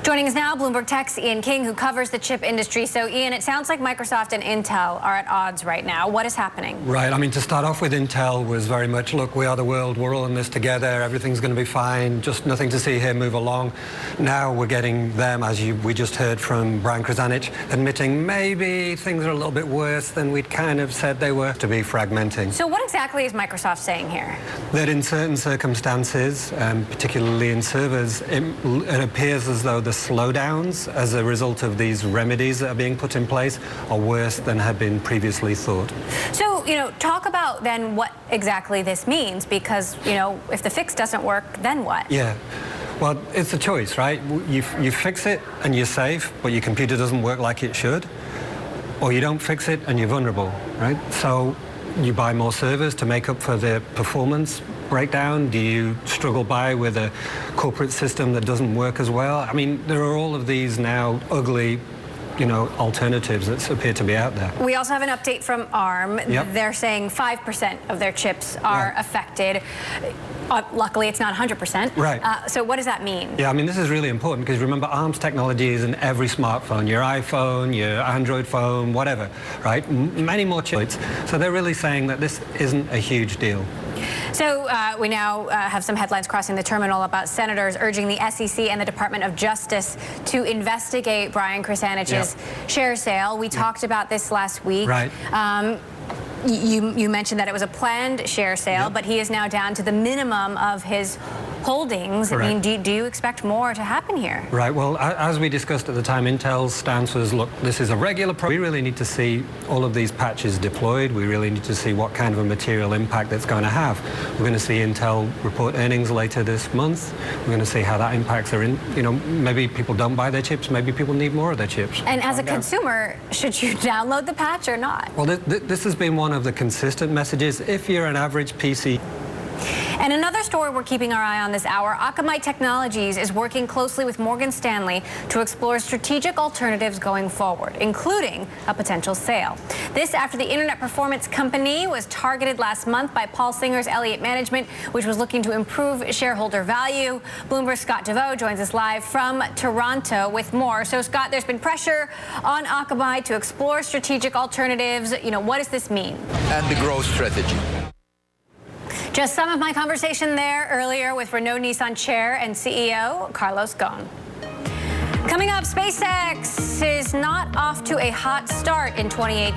Joining us now, Bloomberg Tech's Ian King, who covers the chip industry. So, Ian, it sounds like Microsoft and Intel are at odds right now. What is happening? Right. I mean, to start off with, Intel was very much, look, we are the world, we're all in this together, everything's going to be fine, just nothing to see here, move along. Now we're getting them, as we just heard from Brian Krzanich, admitting maybe things are a little bit worse than we'd kind of said they were, to be fragmenting. So what exactly is Microsoft saying here? That in certain circumstances, particularly in servers, it appears as though the slowdowns as a result of these remedies that are being put in place are worse than had been previously thought. So, talk about then what exactly this means, because, if the fix doesn't work, then what? Yeah. Well, it's a choice, right? You fix it and you're safe, but your computer doesn't work like it should, or you don't fix it and you're vulnerable, right? So you buy more servers to make up for the performance breakdown? Do you struggle by with a corporate system that doesn't work as well? I mean, there are all of these now ugly alternatives that appear to be out there. We also have an update from ARM. Yep. They're saying 5% of their chips are affected. Luckily, it's not 100%. Right. So what does that mean? Yeah, I mean, this is really important because remember, ARM's technology is in every smartphone, your iPhone, your Android phone, whatever, right? Many more chips. So they're really saying that this isn't a huge deal. So we now have some headlines crossing the terminal about senators urging the SEC and the Department of Justice to investigate Brian Krzanich's share sale. We talked about this last week. Right. You mentioned that it was a planned share sale, but he is now down to the minimum of his holdings. Correct. I mean, do you expect more to happen here? Right. Well, as we discussed at the time, Intel's stance was, look, this is a regular problem. We really need to see all of these patches deployed. We really need to see what kind of a material impact it's going to have. We're going to see Intel report earnings later this month. We're going to see how that impacts their, maybe people don't buy their chips, maybe people need more of their chips. And as a consumer, should you download the patch or not? Well, this has been one of the consistent messages. If you're an average PC. And another story we're keeping our eye on this hour, Akamai Technologies is working closely with Morgan Stanley to explore strategic alternatives going forward, including a potential sale. This after the internet performance company was targeted last month by Paul Singer's Elliott Management, which was looking to improve shareholder value. Bloomberg's Scott DeVoe joins us live from Toronto with more. So, Scott, there's been pressure on Akamai to explore strategic alternatives. What does this mean? And the growth strategy. Just some of my conversation there earlier with Renault Nissan Chair and CEO Carlos Ghosn. Coming up, SpaceX is not off to a hot start in 2018.